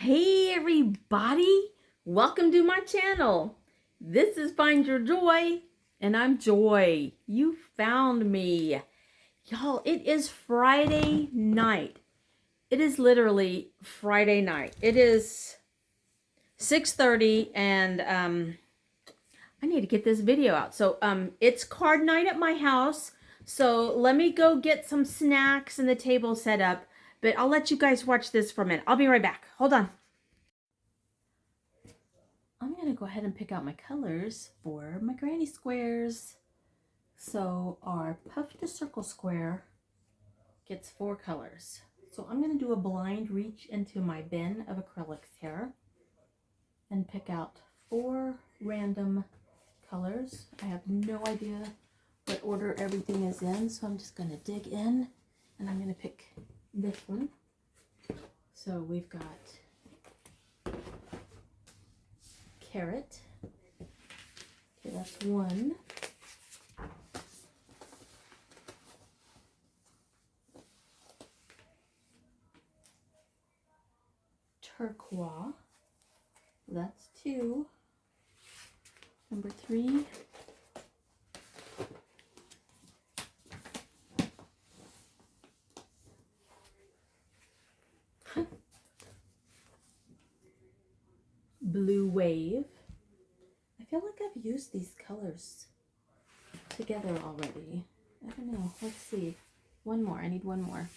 Hey everybody, welcome to my channel. This is Find Your Joy, and I'm Joy. You found me. Y'all, it is Friday night. It is literally Friday night. It is 6:30 and I need to get this video out. So it's card night at my house. So let me go get some snacks and the table set up. But I'll let you guys watch this for a minute. I'll be right back. Hold on. I'm going to go ahead and pick out my colors for my granny squares. So our puff to circle square gets 4 colors. So I'm going to do a blind reach into my bin of acrylics here and pick out 4 random colors. I have no idea what order everything is in, so I'm just going to dig in and I'm going to pick this one. So we've got carrot. Okay, that's 1. Turquoise. That's 2. Number 3. Blue wave. I feel like I've used these colors together already. I don't know. Let's see. One more. I need one more.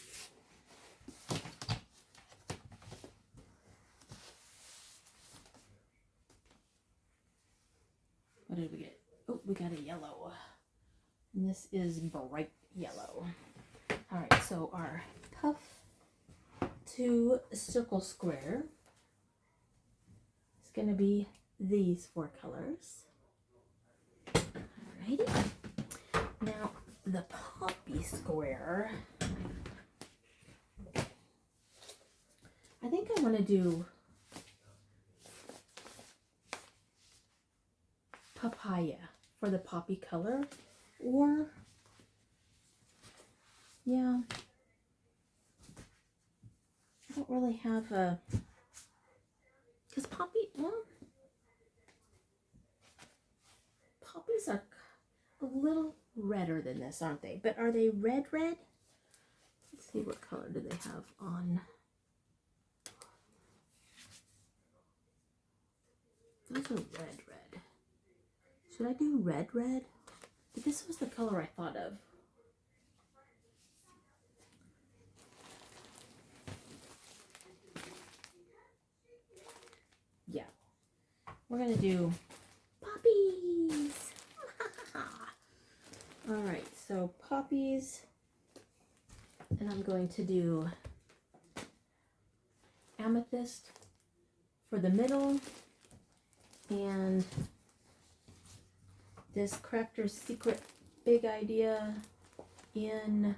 What did we get? Oh, we got a yellow. And this is bright yellow. All right, so our puff to circle square is going to be these 4 colors. Alrighty. Now, the poppy square, I think I want to do papaya for the poppy color, or yeah, I don't really have a, because poppies are a little redder than this, aren't they? But are they red? Let's see, what color do they have on? Those are red. Should I do red? But this was the color I thought of. Yeah. We're going to do poppies. All right, so poppies. And I'm going to do amethyst for the middle. And this Crafter's Secret Big Idea in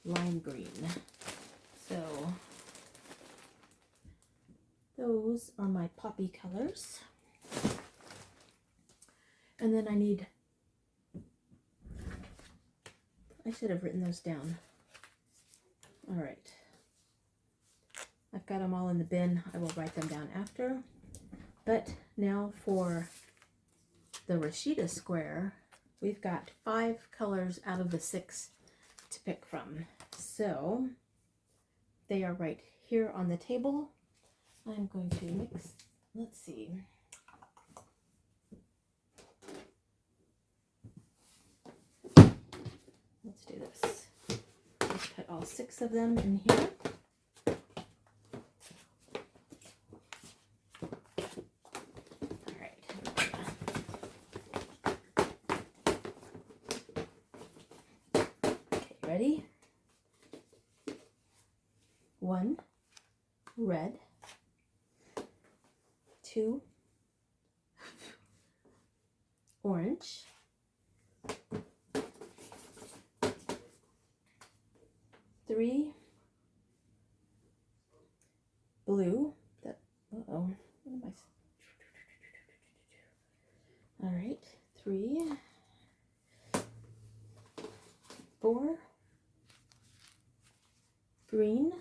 lime green. So those are my poppy colors. And then I should have written those down. All right. I've got them all in the bin. I will write them down after. But now for the Rashida square, we've got 5 colors out of the 6 to pick from. So they are right here on the table. I'm going to mix, let's see. Let's do this. Let's put all 6 of them in here. Ready? 1 red, 2 orange, 3 blue. What am I? All right, 3, 4 green,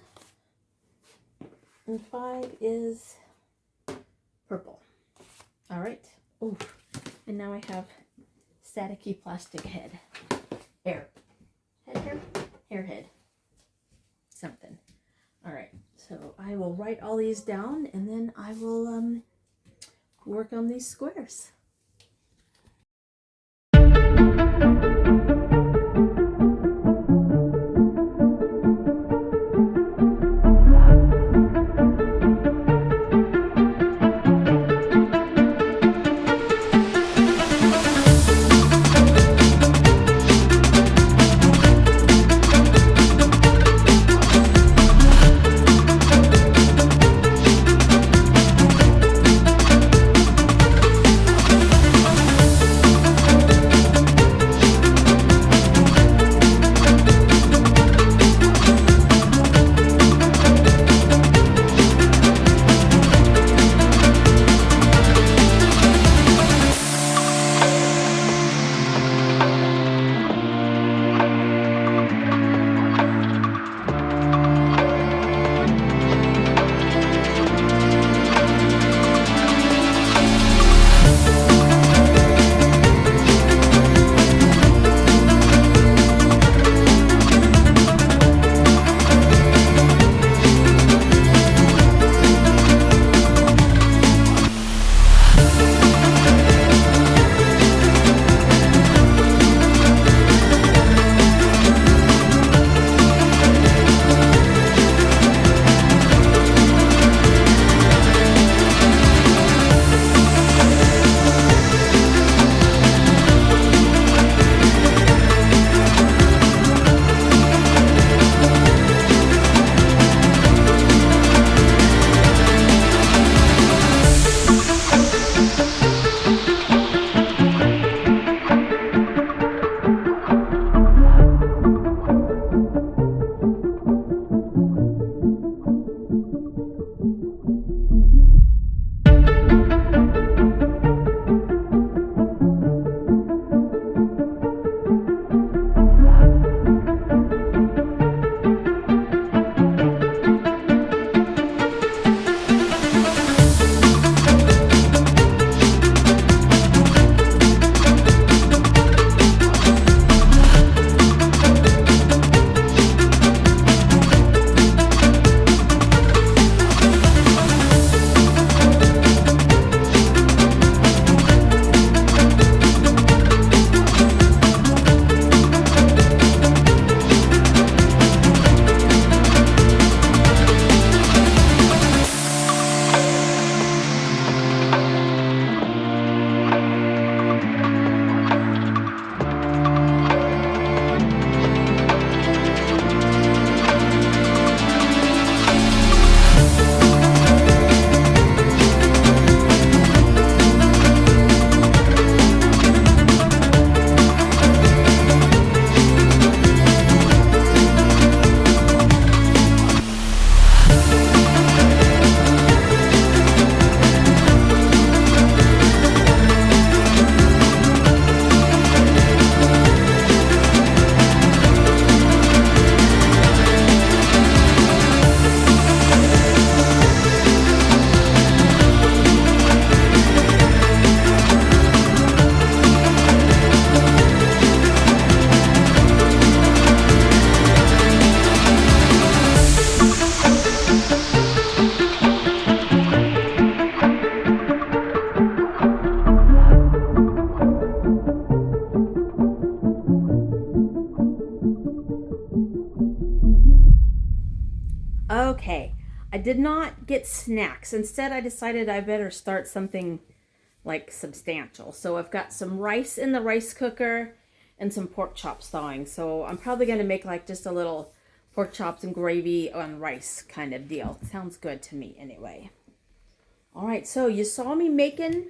and 5 5 is purple. All right. Oh, and now I have staticky plastic head. Hair. Hairhead. Something. All right. So I will write all these down and then I will work on these squares. Okay, I did not get snacks. Instead, I decided I better start something like substantial. So I've got some rice in the rice cooker and some pork chops thawing. So I'm probably going to make like just a little pork chops and gravy on rice kind of deal. Sounds good to me anyway. All right, so you saw me making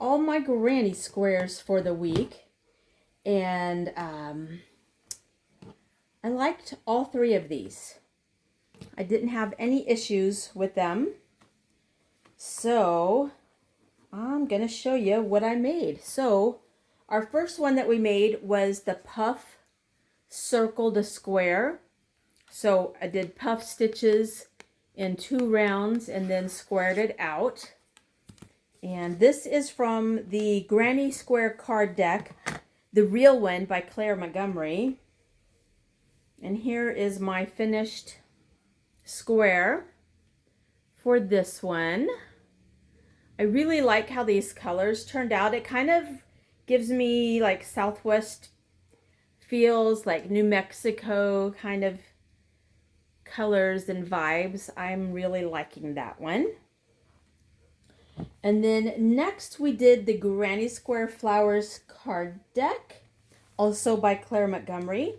all my granny squares for the week. And I liked all 3 of these. I didn't have any issues with them. So I'm going to show you what I made. So our first one that we made was the puff circle to square. So I did puff stitches in 2 rounds and then squared it out. And this is from the Granny Square card deck, the real one by Claire Montgomery. And here is my finished square for this one. I really like how these colors turned out. It kind of gives me like Southwest feels, like New Mexico kind of colors and vibes. I'm really liking that one. And then next we did the Granny Square Flowers card deck, also by Claire Montgomery.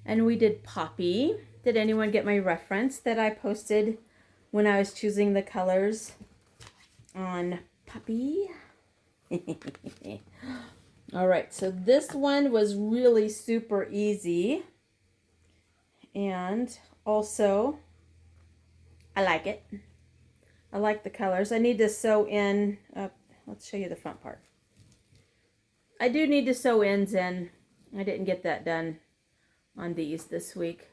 And we did Poppy. Did anyone get my reference that I posted when I was choosing the colors on Poppy? All right, so this one was really super easy. And also, I like it. I like the colors. I need to sew in, let's show you the front part. I do need to sew ends in. I didn't get that done on these this week.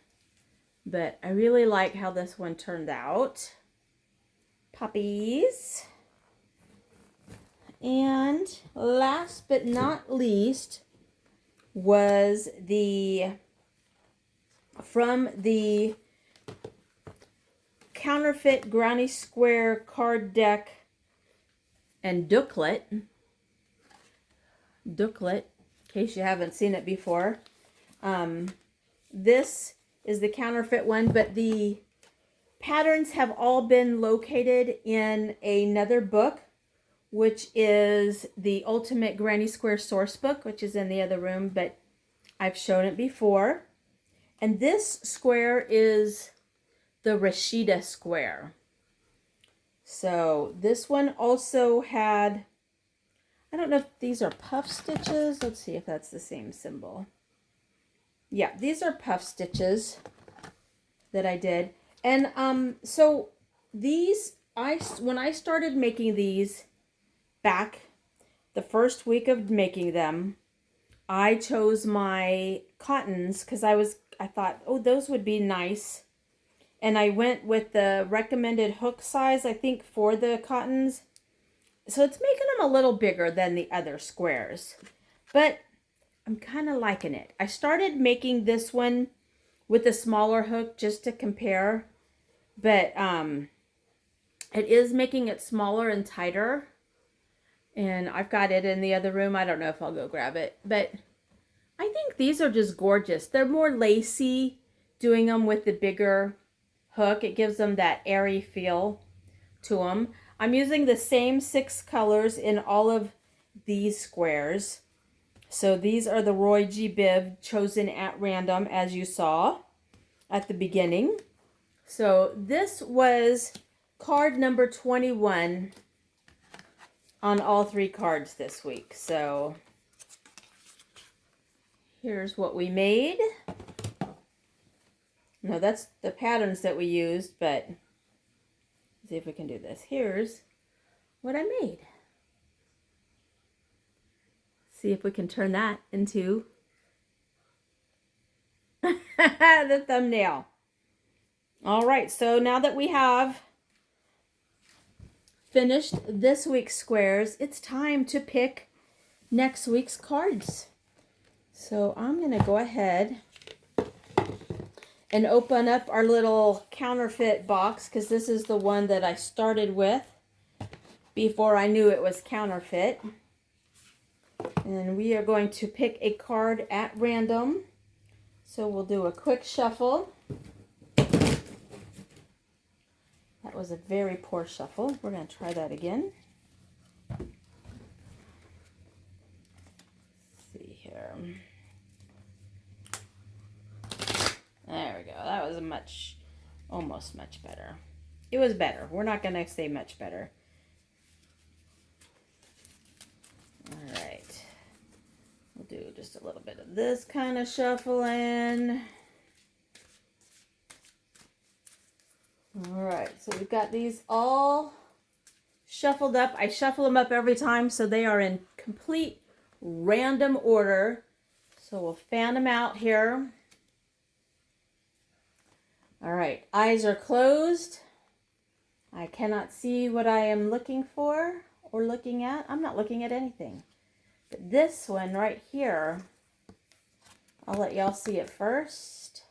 But I really like how this one turned out. Poppies. And last but not least was from the counterfeit Granny Square card deck and booklet, in case you haven't seen it before. This is the counterfeit one, but the patterns have all been located in another book, which is the Ultimate Granny Square Source Book, which is in the other room, but I've shown it before. And this square is the Rashida square. So this one also had, I don't know if these are puff stitches. Let's see if that's the same symbol. Yeah, these are puff stitches that I did. And so these, when I started making these back the first week of making them, I chose my cottons because I thought, oh, those would be nice. And I went with the recommended hook size, I think, for the cottons. So it's making them a little bigger than the other squares. But I'm kind of liking it. I started making this one with a smaller hook just to compare. But it is making it smaller and tighter. And I've got it in the other room. I don't know if I'll go grab it. But I think these are just gorgeous. They're more lacy doing them with the bigger hook. It gives them that airy feel to them. I'm using the same 6 colors in all of these squares. So these are the Roy G. Biv chosen at random, as you saw at the beginning. So this was card number 21 on all 3 cards this week. So here's what we made. No, that's the patterns that we used, but let's see if we can do this. Here's what I made. See if we can turn that into the thumbnail. All right, so now that we have finished this week's squares, it's time to pick next week's cards. So I'm going to go ahead and open up our little counterfeit box, because this is the one that I started with before I knew it was counterfeit. And we are going to pick a card at random. So we'll do a quick shuffle. That was a very poor shuffle. We're going to try that again. Let's see here. There we go. That was almost much better. It was better. We're not going to say much better. All right. We'll do just a little bit of this kind of shuffling. All right. So we've got these all shuffled up. I shuffle them up every time so they are in complete random order. So we'll fan them out here. All right, eyes are closed. I cannot see what I am looking for or looking at. I'm not looking at anything. But this one right here, I'll let y'all see it first.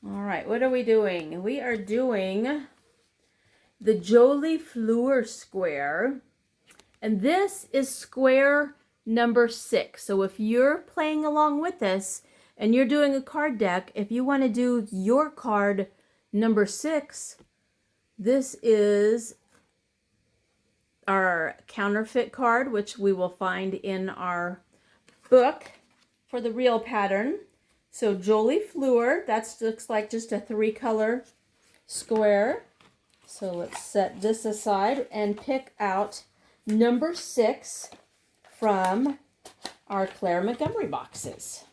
All right, what are we doing? We are doing the Jolie Fleur square. And this is square number 6. So if you're playing along with us and you're doing a card deck, if you want to do your card number 6, this is our counterfeit card, which we will find in our book for the real pattern. So Jolie Fleur, that looks like just a 3-color square. So let's set this aside and pick out number 6 from our Claire Montgomery boxes.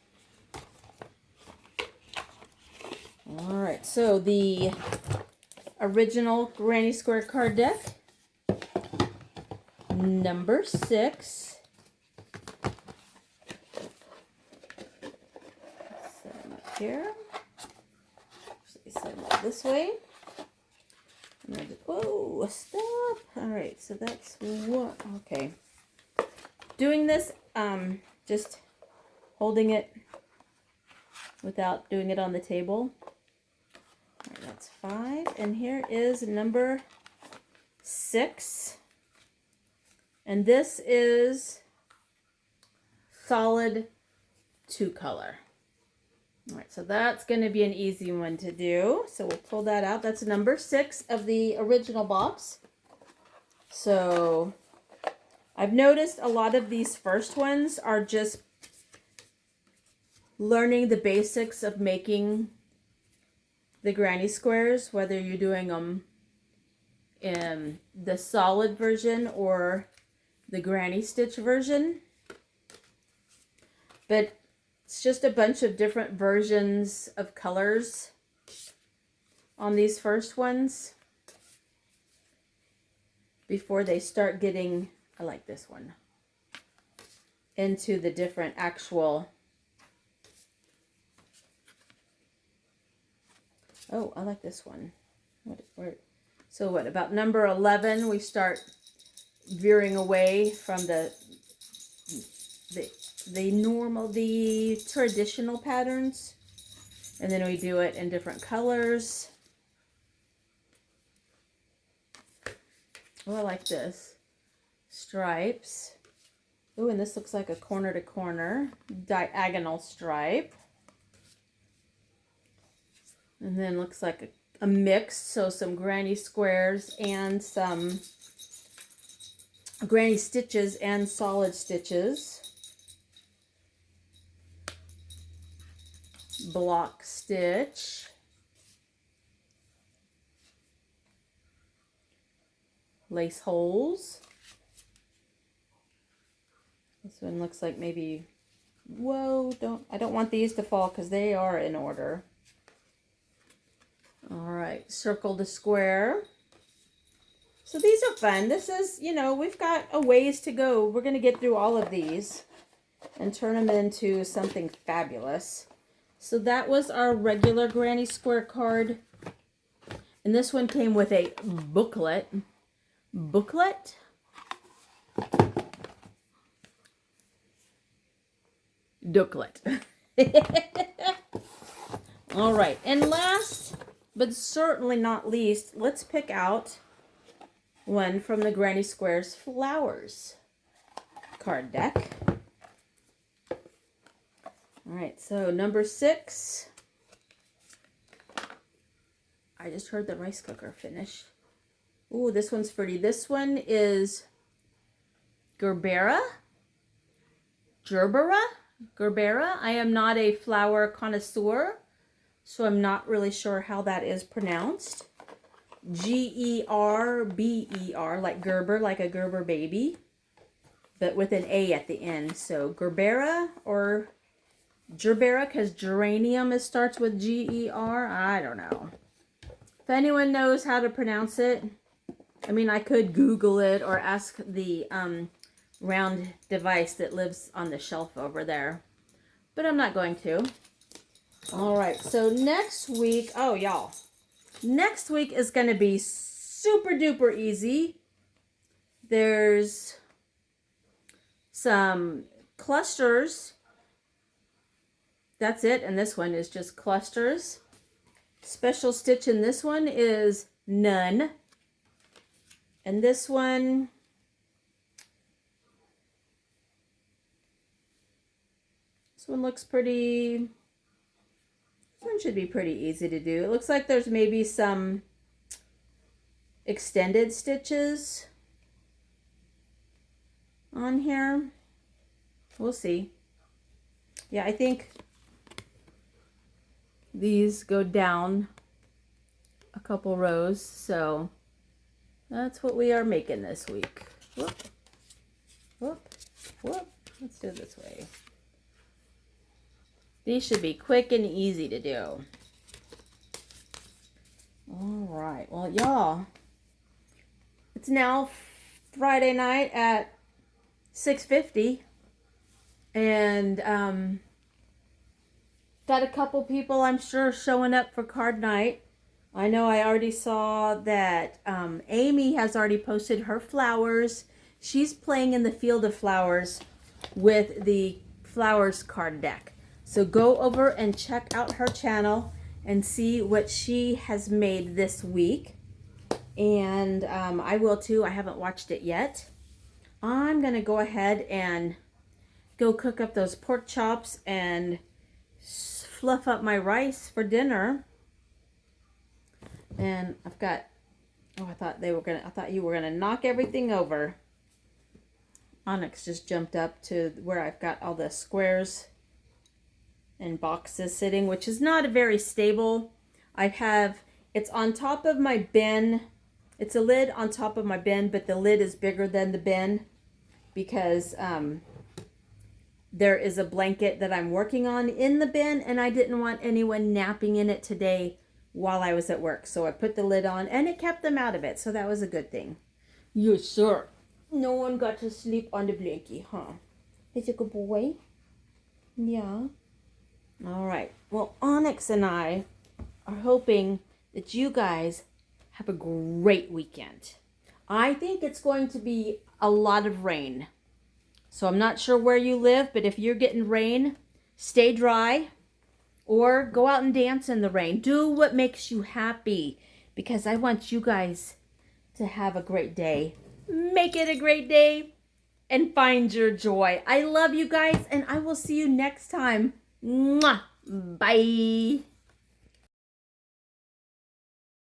All right, so the original Granny Square card deck, number 6. Set them up here. Actually, set them up this way. Oh, stop. All right, so that's what, okay. Doing this, just holding it without doing it on the table. All right, that's 5. And here is number 6. And this is solid 2-color. All right, so that's going to be an easy one to do. So we'll pull that out. That's number 6 of the original box. So I've noticed a lot of these first ones are just learning the basics of making the granny squares, whether you're doing them in the solid version or the granny stitch version. But it's just a bunch of different versions of colors on these first ones before they start getting, I like this one, into the different actual, oh, I like this one. So what, about number 11, we start veering away from the traditional patterns, and then we do it in different colors. Oh, I like this. Stripes. Oh, and this looks like a corner to corner diagonal stripe. And then looks like a mix, so some granny squares and some granny stitches and solid stitches. Block stitch. Lace holes. This one looks like maybe, whoa, I don't want these to fall because they are in order. All right, circle to square. So these are fun. This is, you know, we've got a ways to go. We're going to get through all of these and turn them into something fabulous. So that was our regular granny square card. And this one came with a booklet. Booklet? Dooklet. All right, and last but certainly not least, let's pick out one from the Granny Squares Flowers card deck. All right, so number 6. I just heard the rice cooker finish. Ooh, this one's pretty. This one is Gerbera. Gerbera. I am not a flower connoisseur, so I'm not really sure how that is pronounced. Gerber, like Gerber, like a Gerber baby, but with an A at the end. So Gerbera or Gerbera, because geranium starts with G-E-R. I don't know. If anyone knows how to pronounce it, I mean, I could Google it or ask the round device that lives on the shelf over there, but I'm not going to. All right, so next week, oh, y'all, Next week is going to be super duper easy. There's some clusters. That's it. And this one is just clusters. Special stitch in this one is none. And this one, looks pretty, this one should be pretty easy to do. It looks like there's maybe some extended stitches on here. We'll see. Yeah, I think these go down a couple rows, so that's what we are making this week. Whoop, whoop, whoop. Let's do it this way. These should be quick and easy to do. All right. Well, y'all, it's now Friday night at 6:50, and got a couple people, I'm sure, showing up for card night. I know I already saw that Amie has already posted her flowers. She's playing in the Field of Flowers with the Flowers card deck. So go over and check out her channel and see what she has made this week. And I will too. I haven't watched it yet. I'm going to go ahead and go cook up those pork chops and fluff up my rice for dinner. And I've got, oh, I thought you were gonna knock everything over. Onyx just jumped up to where I've got all the squares and boxes sitting, which is not very stable. It's on top of my bin. It's a lid on top of my bin, but the lid is bigger than the bin because there is a blanket that I'm working on in the bin, and I didn't want anyone napping in it today while I was at work. So I put the lid on, and it kept them out of it. So that was a good thing. Yes, sir. No one got to sleep on the blankie, huh? Is it a good boy? Yeah. All right. Well, Onyx and I are hoping that you guys have a great weekend. I think it's going to be a lot of rain. So I'm not sure where you live, but if you're getting rain, stay dry or go out and dance in the rain. Do what makes you happy, because I want you guys to have a great day. Make it a great day and find your joy. I love you guys, and I will see you next time. Mwah. Bye.